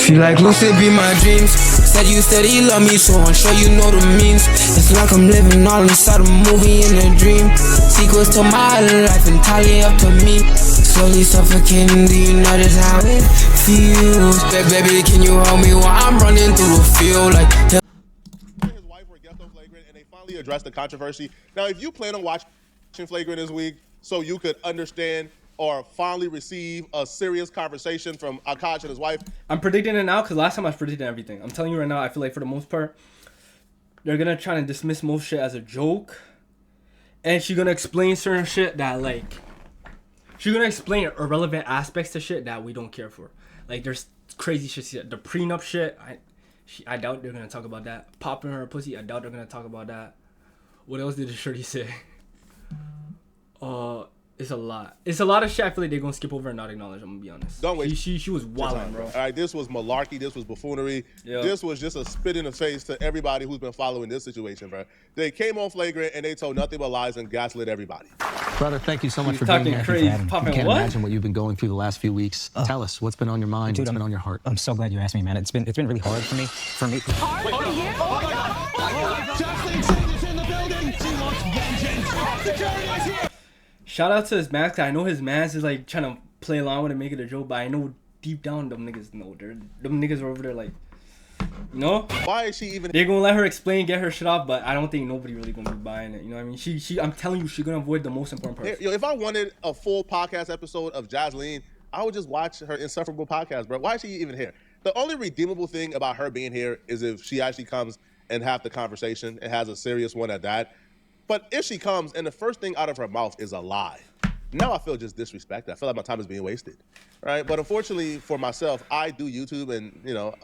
Feel like lucid be my dreams. Said you love me, so I'm sure you know the means. It's like I'm living all inside a movie in a dream. Sequels to my life entirely up to me. Slowly suffocating, do you notice how it feels? Baby, can you hold me while I'm running through the field? Like his wife were guest on Flagrant, and they finally addressed the controversy. Now, if you plan on watching Flagrant this week so you could understand or finally receive a serious conversation from Akaash and his wife. I'm predicting it now because last time I was predicting everything. I'm telling you right now, I feel like for the most part, they're going to try to dismiss most shit as a joke. And she's going to explain certain shit that, like, she's going to explain irrelevant aspects to shit that we don't care for. Like, there's crazy shit. The prenup shit, I doubt they're going to talk about that. Popping her pussy, I doubt they're going to talk about that. What else did the shorty say? It's a lot. It's a lot of shit I feel like they're going to skip over and not acknowledge, I'm going to be honest. Don't wait. She was wilding, bro. All right, this was malarkey. This was buffoonery. Yep. This was just a spit in the face to everybody who's been following this situation, bro. They came on Flagrant and they told nothing but lies and gaslit everybody. Brother, thank you so much for talking being here. crazy. I can't imagine what you've been going through the last few weeks. Tell us, what's been on your mind? What's been on your heart? I'm so glad you asked me, man. It's been really hard for me. Hard for you? Oh my God! Oh my God! Jocelyn Singh is in the building. She wants vengeance. Security is here. Shout out to his mans. I know his mans is like trying to play along with it, make it a joke, but I know deep down them niggas know. Them niggas are over there like, you know? Why is she even? They're gonna let her explain, get her shit off, but I don't think nobody really gonna be buying it. You know what I mean? She I'm telling you, she's gonna avoid the most important part. Yo, if I wanted a full podcast episode of Jocelyn, I would just watch her insufferable podcast, bro. Why is she even here? The only redeemable thing about her being here is if she actually comes and have the conversation and has a serious one at that. But if she comes and the first thing out of her mouth is a lie, now I feel just disrespected. I feel like my time is being wasted, right? But unfortunately for myself, I do YouTube and, you know,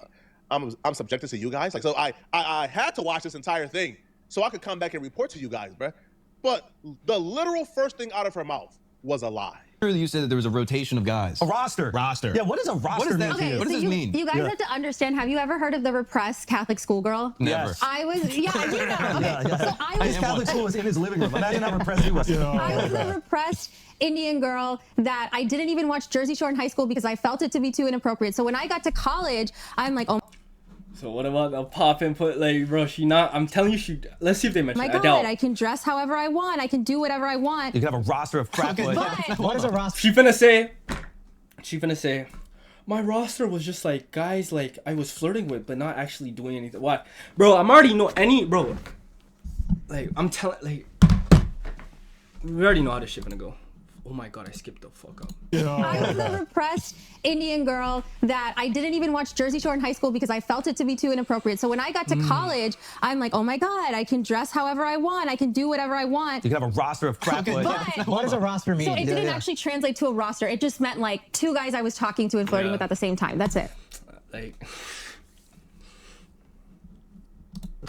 I'm subjected to you guys. Like, so I had to watch this entire thing so I could come back and report to you guys, bro. But the literal first thing out of her mouth was a lie. You said that there was a rotation of guys. A roster. Yeah, what is a roster? Okay, What does this mean? You guys have to understand, have you ever heard of the repressed Catholic schoolgirl? Never. I was, yeah, you know. Okay, so I was. His Catholic school was in his living room. Imagine how repressed he was. I was a repressed Indian girl that I didn't even watch Jersey Shore in high school because I felt it to be too inappropriate. So when I got to college, I'm like, oh. So what about the pop input? Like, bro, she not. I'm telling you, she. Let's see if they mention. My it. God, I doubt. I can dress however I want. I can do whatever I want. You can have a roster of frat boys. What is a roster? She finna say, my roster was just like guys like I was flirting with, but not actually doing anything. Why, bro? I'm already know any, bro. Like I'm telling, like we already know how this shit gonna go. Oh my God, I skipped the fuck up. I was a repressed Indian girl that I didn't even watch Jersey Shore in high school because I felt it to be too inappropriate. So when I got to college, I'm like, oh my God, I can dress however I want. I can do whatever I want. You can have a roster of frat boys. What does a roster mean? So it didn't actually translate to a roster. It just meant like two guys I was talking to and flirting with at the same time. That's it. Like.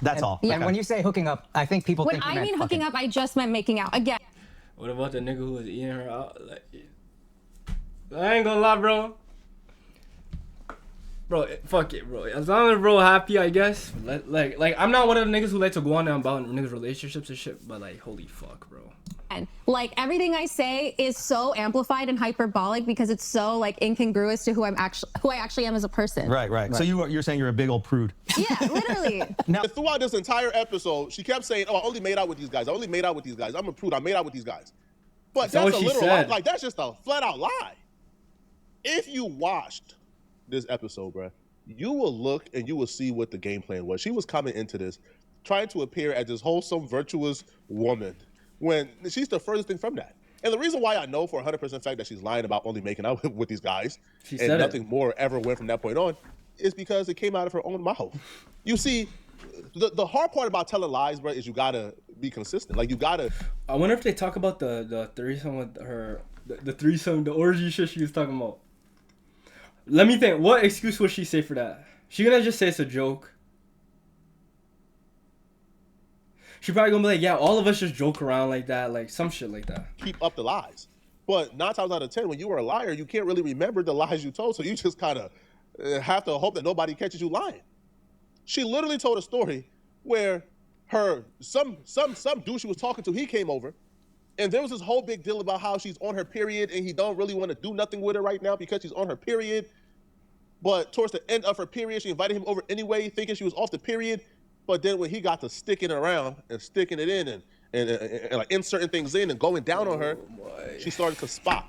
That's all. Yeah. And when you say hooking up, I think people When think you I meant mean hooking fucking. up, I just meant making out. Again. What about the nigga who was eating her out? Like, I ain't gonna lie, bro. Bro, fuck it, bro. As long as bro happy, I guess. Like I'm not one of the niggas who like to go on and about niggas' relationships and shit. But like, holy fuck, bro. And like everything I say is so amplified and hyperbolic because it's so like incongruous to who I actually am as a person. Right. So you're saying you're a big old prude. Yeah, literally. Now, throughout this entire episode, she kept saying, "Oh, I only made out with these guys. I only made out with these guys. I'm a prude. I made out with these guys." But that's a literal lie. Like that's just a flat out lie. If you watched this episode, bro, you will look and you will see what the game plan was. She was coming into this trying to appear as this wholesome, virtuous woman when she's the furthest thing from that. And the reason why I know for 100% fact that she's lying about only making out with these guys and nothing more ever went from that point on is because it came out of her own mouth. You see, the hard part about telling lies, bro, is you gotta be consistent. Like you gotta. I wonder if they talk about the threesome with her, the threesome, the orgy shit she was talking about. Let me think. What excuse would she say for that? She gonna just say it's a joke? She probably gonna be like, yeah, all of us just joke around like that, like some shit like that. Keep up the lies. But 9 times out of 10, when you are a liar, you can't really remember the lies you told, so you just kind of have to hope that nobody catches you lying. She literally told a story where some dude she was talking to, he came over, and there was this whole big deal about how she's on her period and he don't really want to do nothing with her right now because she's on her period. But towards the end of her period, she invited him over anyway, thinking she was off the period. But then when he got to sticking it around and sticking it in and like inserting things in and going down on her, she started to spot.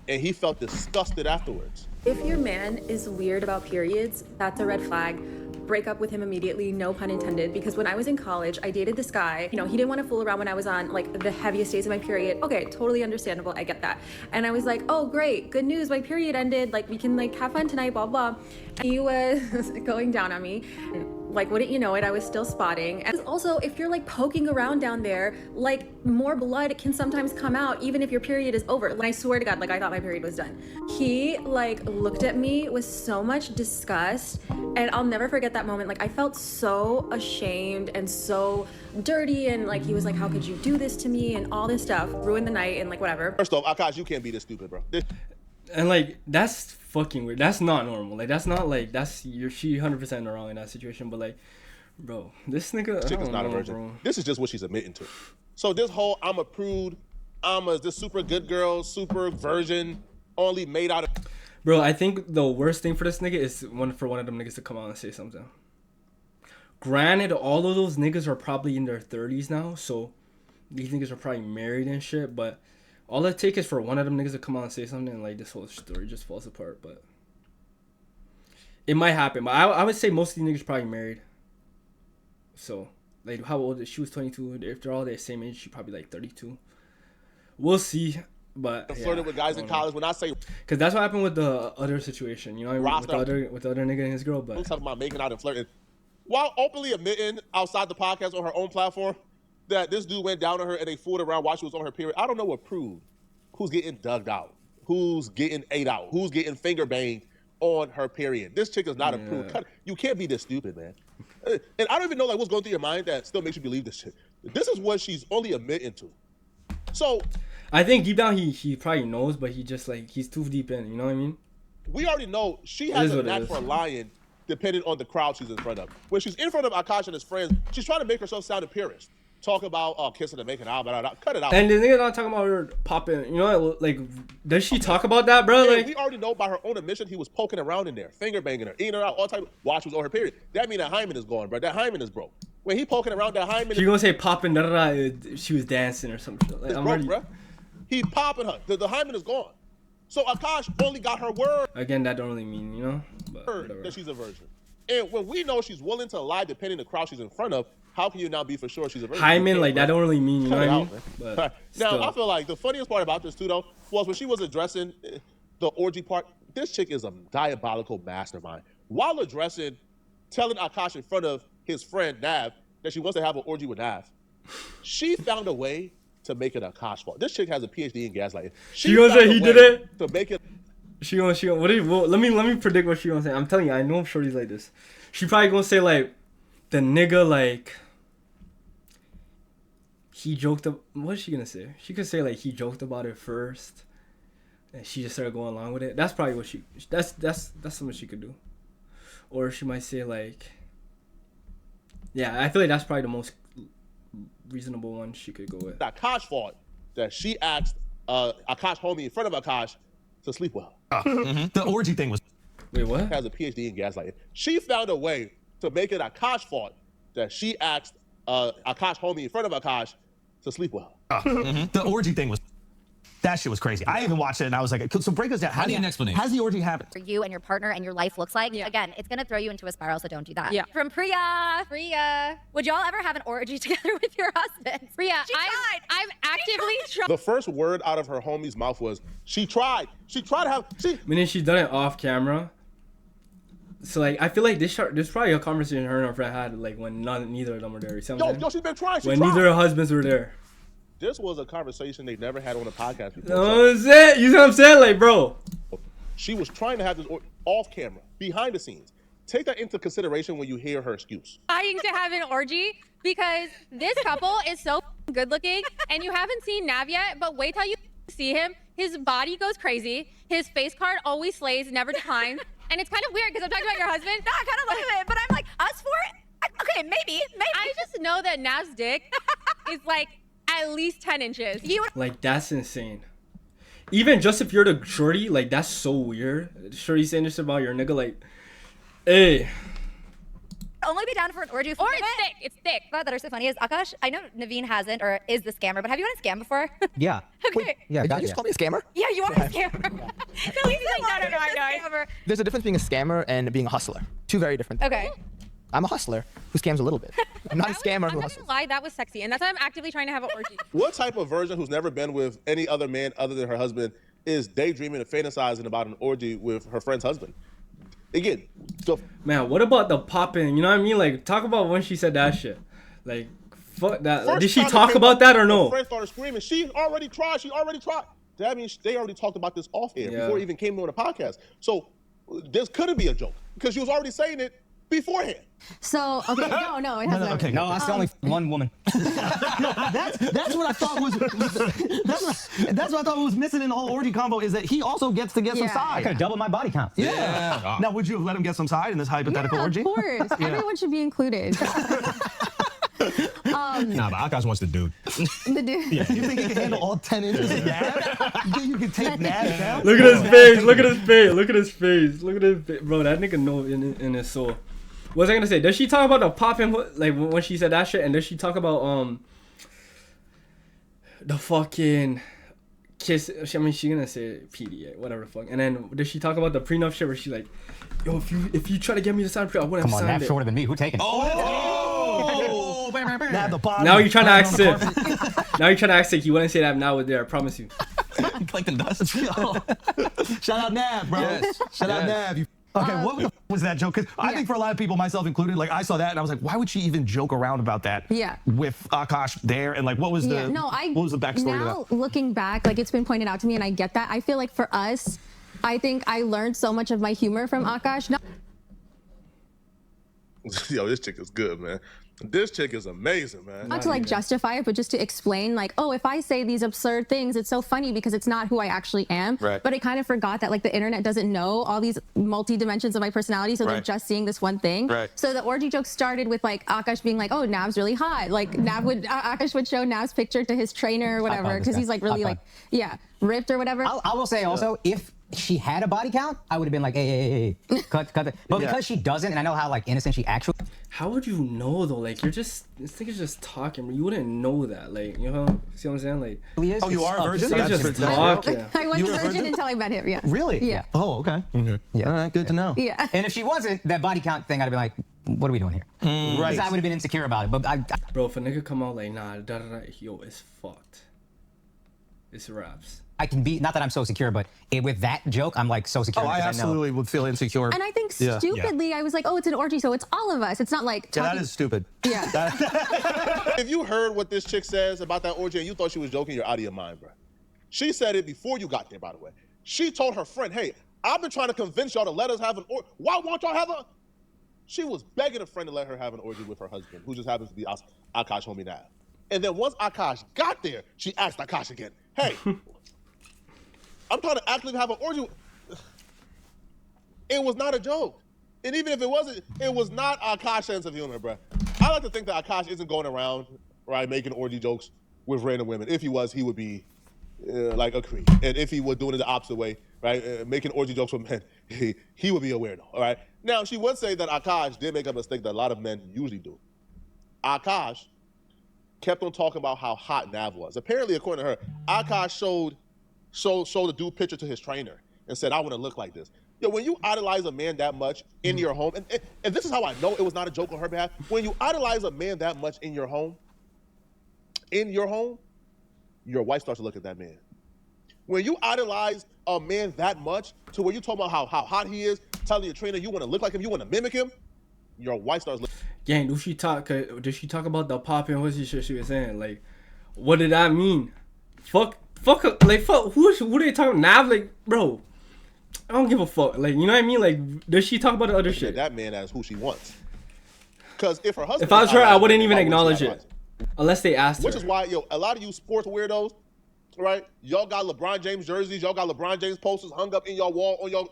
And he felt disgusted afterwards. If your man is weird about periods, that's a red flag. Break up with him immediately, no pun intended, because when I was in college, I dated this guy. You know, he didn't want to fool around when I was on like the heaviest days of my period. Okay, totally understandable, I get that. And I was like, oh great, good news, my period ended, like we can like have fun tonight, blah blah. And he was going down on me. Like, wouldn't you know it, I was still spotting. And also, if you're like poking around down there, like more blood can sometimes come out even if your period is over. And I swear to God, like I thought my period was done. He like looked at me with so much disgust, and I'll never forget that moment. Like I felt so ashamed and so dirty, and like he was like, how could you do this to me, and all this stuff. Ruined the night and like whatever. First off, Akaash, you can't be this stupid, bro. And like that's fucking weird. That's not normal. Like that's not like she 100% wrong in that situation. But like, bro, this nigga, Chick is not a virgin. Bro. This is just what she's admitting to. So this whole I'm a prude, this super good girl, super virgin, only made out of. Bro, I think the worst thing for this nigga is for one of them niggas to come out and say something. Granted, all of those niggas are probably in their 30s now, so these niggas are probably married and shit, but all it takes is for one of them niggas to come out and say something, and like this whole story just falls apart. But it might happen. But I would say most of these niggas probably married. So like, how old is she? Was 22. If they're all the same age, she probably like 32. We'll see. But flirted with guys in college. When I say, because that's what happened with the other situation, you know, with the other nigga and his girl. But I'm talking about making out and flirting, while openly admitting outside the podcast on her own platform that this dude went down on her and they fooled around while she was on her period. I don't know what proved. Who's getting dug out? Who's getting ate out? Who's getting finger banged on her period? This chick is not a prude. You can't be this stupid, man. And I don't even know like what's going through your mind that still makes you believe this shit. This is what she's only admitting to. So I think deep down he probably knows, but he just like he's too deep in. You know what I mean? We already know she has a knack for lying, depending on the crowd she's in front of. When she's in front of Akaash and his friends, she's trying to make herself sound a purist. Talk about kissing and making out, cut it out. And the nigga not talking about her popping. You know, like does she talk about that, bro? Yeah, like we already know by her own admission he was poking around in there, finger banging her, eating her out, all type. While she was on her period. That mean that hymen is gone, bro. That hymen is broke. When he poking around, that hymen. She gonna say popping, she was dancing or something. Like, I'm broke, bro. He popping her. The hymen is gone. So Akaash only got her word. Again, that don't really mean, you know, but that she's a virgin. And when we know she's willing to lie, depending on the crowd she's in front of, how can you now be for sure she's a virgin? Hymen, like that don't really mean, you know what I mean? But now I feel like the funniest part about this too, though, was when she was addressing the orgy part. This chick is a diabolical mastermind. While addressing, telling Akaash in front of his friend Nav that she wants to have an orgy with Nav, she found a way to make it Akaash fault. This chick has a PhD in gaslighting. She gonna say he did it to make it. She gonna let me predict what she gonna say. I'm telling you, I know shorty's like this. She probably gonna say like the nigga like he joked up. What is she gonna say? She could say like he joked about it first, and she just started going along with it. That's probably what that's something she could do. Or she might say like, yeah, I feel like that's probably the most reasonable one she could go with. Akaash fault that she asked Akaash homie in front of Akaash to sleep with her. The orgy thing was. Wait, what? Has a PhD in gaslighting. She found a way to make it Akaash fault that she asked Akaash homie in front of Akaash to sleep with her. The orgy thing was. That shit was crazy. I even watched it and I was like, so break us down. How do you an explanation? How's the orgy happen? For you and your partner and your life looks like. Yeah. Again, it's gonna throw you into a spiral, so don't do that. Yeah. From Priya, would y'all ever have an orgy together with your husband? Priya, I've actively tried. The first word out of her homie's mouth was, she tried. She tried to have. Meaning she's done it off camera. So like, I feel like this probably a conversation her and her friend had like when neither of them were there. You see what I'm saying? Yo, she's been trying. When neither of her husbands were there. This was a conversation they never had on a podcast before. You see what I'm saying? Like, bro. She was trying to have this off camera, behind the scenes. Take that into consideration when you hear her excuse. Trying to have an orgy because this couple is so good looking, and you haven't seen Nav yet, but wait till you see him. His body goes crazy. His face card always slays, never declines. And it's kind of weird because I'm talking about your husband. No, I kind of love it, but I'm like, us for it? Okay, maybe. I just know that Nav's dick is like at least 10 inches. Like, that's insane. even just if you're the shorty, like that's so weird. Shorty saying this about your nigga, like, hey. Only be down for an orgy. Or it's thick. It's thick. That are so funny is Akaash. I know Naveen hasn't or is the scammer, but have you been a scam before? Yeah. Okay. Wait, yeah. Did you just call me a scammer? Yeah, you are a scammer. No, he's like, no, I know. There's a difference being a scammer and being a hustler. Two very different things. Okay. I'm a hustler who scams a little bit. I'm not a scammer who I'm not hustles. gonna lie, that was sexy, and that's why I'm actively trying to have an orgy. What type of virgin who's never been with any other man other than her husband is daydreaming and fantasizing about an orgy with her friend's husband? Again, so man, what about the popping? You know what I mean? Like, talk about when she said that shit. Like, fuck that. Like, did she talk about that or no? Her friend started screaming. She already tried. That means they already talked about this off air before it even came on the podcast. So this couldn't be a joke because she was already saying it beforehand. So okay, no, it hasn't. Okay, no, that's the only one woman. That's what I thought was that's what I thought was missing in the whole orgy combo is that he also gets to get some I side. could have doubled my body count. Yeah. Now, would you have let him get some side in this hypothetical orgy? Of course, everyone should be included. Nah, but Akaash wants the dude. The dude. Yeah. You think he can handle all 10 inches of Nav? You think you can take Nav down? Look at his face. Look at his face. Look at his face. Look at his face. Bro, that nigga know in his soul. What was I gonna say? Does she talk about the popping, like when she said that shit? And does she talk about the fucking kiss? I mean, she gonna say PDA, whatever the fuck. And then does she talk about the prenup shit where she like, yo, if you try to get me to sign pre, I wouldn't have signed it. Come on, Nav's shorter than me. Who taking? Now you're trying to act sick. Now you're trying to act sick. You wouldn't say that now with there. I promise you. Collecting dust. Shout out Nav, bro. Yes. Shout out Nav. Okay, what the was that joke? Because I think for a lot of people, myself included, like I saw that and I was like, why would she even joke around about that? Yeah. With Akaash there and like, what was the what was the backstory to now that? Looking back, like it's been pointed out to me, and I get that. I feel like for us, I think I learned so much of my humor from Akaash. Yo, this chick is good, man. This chick is amazing, man. Not to like justify it, but just to explain, like, oh, if I say these absurd things, it's so funny because it's not who I actually am. Right. But I kind of forgot that like the internet doesn't know all these multi dimensions of my personality, so they're just seeing this one thing. Right. So the orgy joke started with like Akaash being like, oh, Nav's really hot. Like Akaash would show Nav's picture to his trainer or whatever because he's like really like ripped or whatever. I will say also if she had a body count, I would have been like, hey, cut it. But because she doesn't, and I know how like innocent she actually. How would you know though? Like this nigga's just talking, but you wouldn't know that. Like, you know, see what I'm saying? Like, oh, you are a virgin? This nigga's just talking. I wasn't a virgin until I met him. Yeah. Really? Yeah. Oh, okay. Yeah. All right, good to know. Yeah. And if she wasn't, that body count thing, I'd have been like, what are we doing here? Right. Because I would have been insecure about it. But bro, if a nigga come out like, nah, yo, it's fucked. It's raps. I can be, not that I'm so secure, but with that joke, I'm like so secure. Oh, I absolutely would feel insecure. And I think stupidly, I was like, oh, it's an orgy, so it's all of us. It's not like. Yeah, that is stupid. Yeah. If you heard what this chick says about that orgy and you thought she was joking, you're out of your mind, bro. She said it before you got there, by the way. She told her friend, hey, I've been trying to convince y'all to let us have an orgy. Why won't y'all have a... She was begging a friend to let her have an orgy with her husband, who just happens to be Akaash homie Nav. And then once Akaash got there, she asked Akaash again, hey, I'm trying to actually have an orgy. It was not a joke. And even if it wasn't, it was not Akash's sense of humor, bro. I like to think that Akaash isn't going around, right, making orgy jokes with random women. If he was, he would be like a creep. And if he was doing it the opposite way, right, making orgy jokes with men, he would be a weirdo, all right? Now, she would say that Akaash did make a mistake that a lot of men usually do. Akaash kept on talking about how hot Nav was. Apparently, according to her, Akaash showed the dude picture to his trainer and said, I want to look like this. Yo, when you idolize a man that much in your home, and this is how I know it was not a joke on her behalf, when you idolize a man that much in your home, your wife starts to look at that man. When you idolize a man that much to where you talk about how hot he is, telling your trainer you want to look like him, you want to mimic him, your wife starts looking. Gang, did she talk about the popping? What's the shit she was saying? Like, what did that mean? Fuck, who they talking? Nav, like, bro, I don't give a fuck. Like, you know what I mean? Like, does she talk about the other shit? That man as who she wants. Because if her husband, if I was her, I wouldn't even acknowledge it unless they asked her. Which is why, yo, a lot of you sports weirdos, right? Y'all got LeBron James jerseys, y'all got LeBron James posters hung up in your wall on your.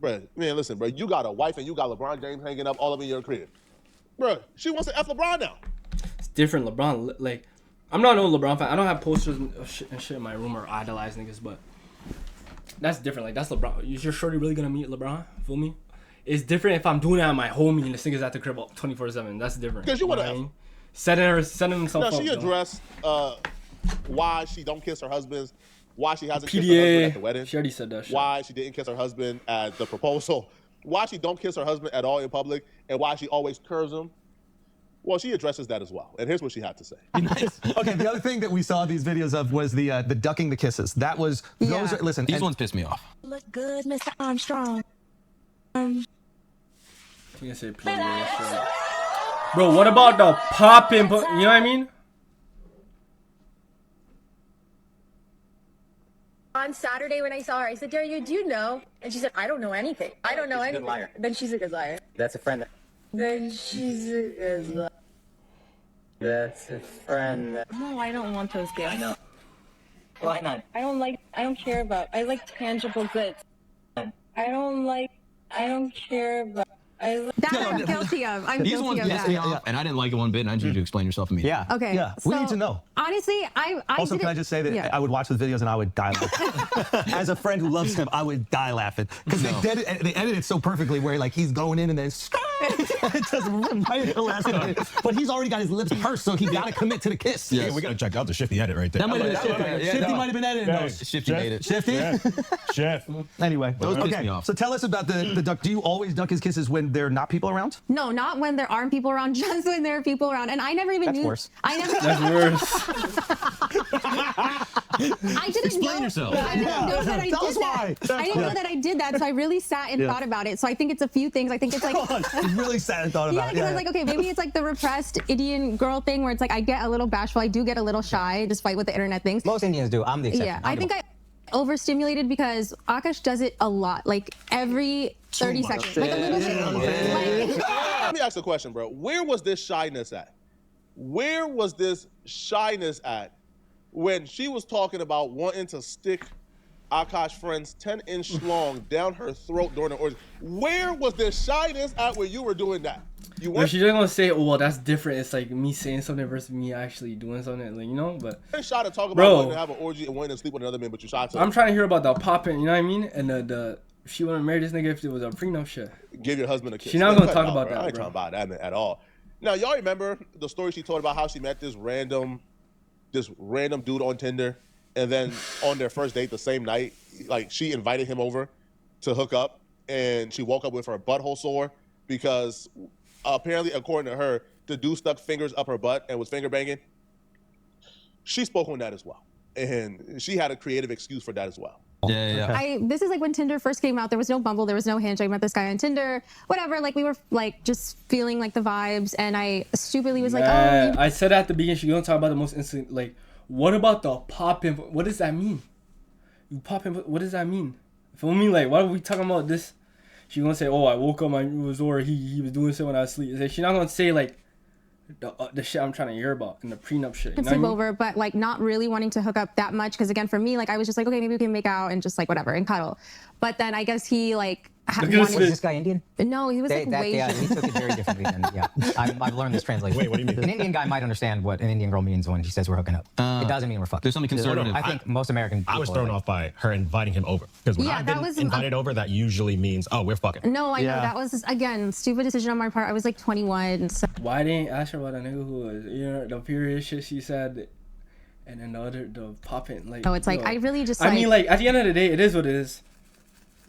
Bruh, man, listen, bro, you got a wife and you got LeBron James hanging up all over your crib. Bruh, she wants to F LeBron now. It's different, LeBron. Like, I'm not no LeBron fan. I don't have posters and shit in my room or idolize niggas, but that's different. Like, that's LeBron. Is your shorty really gonna meet LeBron? Feel me? It's different if I'm doing that at my homie and this nigga's at the crib 24/7. That's different. Because you would have. Setting himself up. Now, she addressed why she don't kiss her husbands, why she hasn't kissed PDA. her husband at the wedding. She already said that shit. Why she didn't kiss her husband at the proposal. Why she don't kiss her husband at all in public, and why she always curves him. Well, she addresses that as well. And here's what she had to say. Nice. Okay, the other thing that we saw these videos of was the ducking the kisses. That was, those are, listen. These ones pissed me off. Look good, Mr. Armstrong. You can say PDA. Bro, what about the popping? You know what I mean? On Saturday when I saw her, I said, Daria, do you know? And she said, I don't know anything. I don't know anything. Liar. Then she's a good liar. That's a friend. Then she's a good liar. That's a friend. No, I don't want those gifts. I know. Why not? I don't care about, I like tangible goods. I don't care about, That I'm guilty of. I'm These guilty ones of pissed that. me off, and I didn't like it one bit, and I need you to explain yourself immediately. Yeah. Okay. Yeah. We so, need to know. Honestly, I Also, didn't, can I just say that I would watch the videos and I would die laughing. As a friend who loves him, I would die laughing. Because they edit it so perfectly where like he's going in and then it just right at the last minute. But he's already got his lips pursed, so he got to commit to the kiss. Yeah, we got to check out the Shifty edit right there. That might have been Shifty. Shifty might have been editing those. Shifty made it. Shifty? Yeah. Chef. Anyway, Those pissed me off. so tell us about the duck. Do you always duck his kisses when there are not people around? No, not when there aren't people around, just when there are people around. And I never even knew. Worse. I never. That's worse. I didn't Explain know. yourself. I didn't know that I Tell did us that. why. I didn't know that I did that, so I really sat and thought about it. So I think it's a few things. I think it's like. He's really sad and thought Yeah, about it. because I was like, okay, maybe it's like the repressed Indian girl thing where it's like I get a little bashful, I do get a little shy, despite what the internet thinks. Most Indians do. I'm the exception. Yeah, I think I overstimulated because Akaash does it a lot, like every 30 seconds, like a little bit. Let me ask a question, bro. Where was this shyness at? Where was this shyness at when she was talking about wanting to stick Akaash friend's 10-inch long down her throat during the orgy? Where was this shyness at when you were doing that? You But she's just gonna say, "Oh, well, that's different. It's like me saying something versus me actually doing something." Like, you know, but you're shy to talk about bro, wanting to have an orgy and wanting to sleep with another man, but you're shy to. I'm trying to hear about the popping. You know what I mean? And the she wouldn't marry this nigga if it was a prenup shit. Give your husband a kiss. She's not gonna talk No, about bro. that. I ain't Bro. talking about that man, at all. Now, y'all remember the story she told about how she met this random dude on Tinder, and then on their first date the same night, like she invited him over to hook up, and she woke up with her butthole sore because apparently, according to her, the dude stuck fingers up her butt and was finger banging. She spoke on that as well, and she had a creative excuse for that as well. Yeah. This is like when Tinder first came out. There was no Bumble, there was no Hinge. I met this guy on Tinder, whatever. Like we were like just feeling like the vibes, and I stupidly was like, oh. I said at the beginning, she's gonna talk about the most instant. Like, what about the popping? What does that mean? You popping? What does that mean? Feel me? Like, why are we talking about this? She's gonna say, "Oh, I woke up, it was or he was doing something when I was asleep." She's not gonna say like the shit I'm trying to hear about and the prenup shit. You know Sleep what I mean? over, but like not really wanting to hook up that much because again, for me, like I was just like, okay, maybe we can make out and just like whatever and cuddle. But then I guess he like Was this guy Indian? No, he was like way. Yeah, he took it very differently. Than, yeah, I've learned this translation. Wait, what do you mean? An Indian guy might understand what an Indian girl means when she says we're hooking up. It doesn't mean we're fucking. There's something conservative. I think most American people I was thrown off by her inviting him over. Because when Yeah, I've that been was- invited over, that usually means, oh, we're fucking. No, I know that was again stupid decision on my part. I was like 21. So. Why didn't you ask her about a nigga who was, you know, the period shit she said, and then the popping like. Oh, it's like I really just. I mean, like at the end of the day, it is what it is.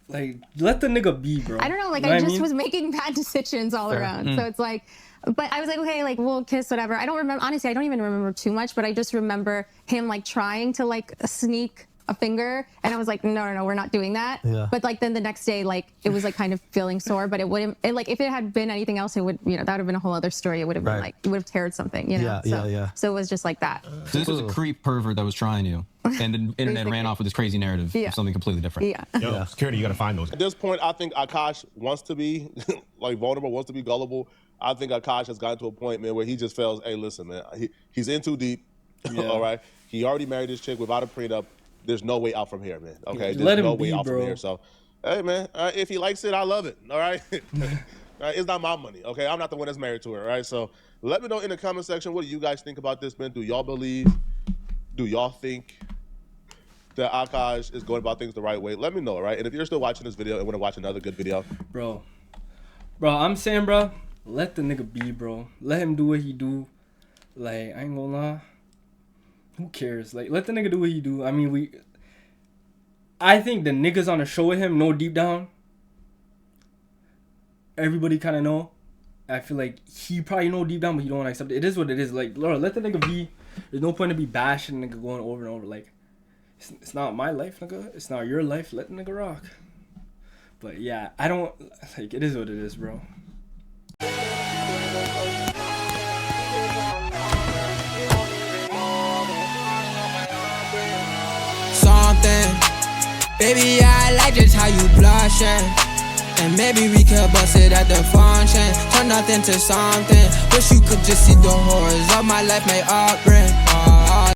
Like, let the nigga be, bro. I don't know. Like, You know I what just mean? was making bad decisions all around. So it's like, but I was like, okay, like we'll kiss, whatever. I don't remember. Honestly, I don't even remember too much. But I just remember him like trying to like sneak a finger, and I was like, no, we're not doing that. Yeah. But like then the next day, like it was like kind of feeling sore, but it wouldn't. Like if it had been anything else, it would, you know, that would have been a whole other story. It would have been like it would have teared something, you know. So it was just like that. So this was a creep pervert that was trying you, and the internet ran off with this crazy narrative of something completely different. Yeah. Yo, security, you gotta find those. At this point, I think Akaash wants to be like vulnerable, wants to be gullible. I think Akaash has gotten to a point, man, where he just feels, hey, listen, man, he's in too deep. All right, he already married this chick without a prenup. There's no way out from here, man. Okay, Let there's him no way be, out bro. from here. So, hey, man, if he likes it, I love it. All right. Right? It's not my money, okay? I'm not the one that's married to her, right? So let me know in the comment section, what do you guys think about this, man? Do y'all believe? Do y'all think that Akaash is going about things the right way? Let me know, right? And if you're still watching this video and want to watch another good video. Bro, I'm saying, bro, let the nigga be, bro. Let him do what he do. Like, I ain't gonna lie. Who cares? Like, let the nigga do what he do. I mean, I think the niggas on the show with him know deep down. Everybody kind of know. I feel like he probably know deep down, but he don't want to accept it. It is what it is. Like, Lord, let the nigga be. There's no point to be bashing the nigga going over and over. Like, it's not my life, nigga. It's not your life. Let the nigga rock. But yeah, I don't, like, it is what it is, bro. Something, baby, I like just how you blushing. And maybe we could bust it at the function. Turn nothing to something. Wish you could just see the horrors of my life may upbring.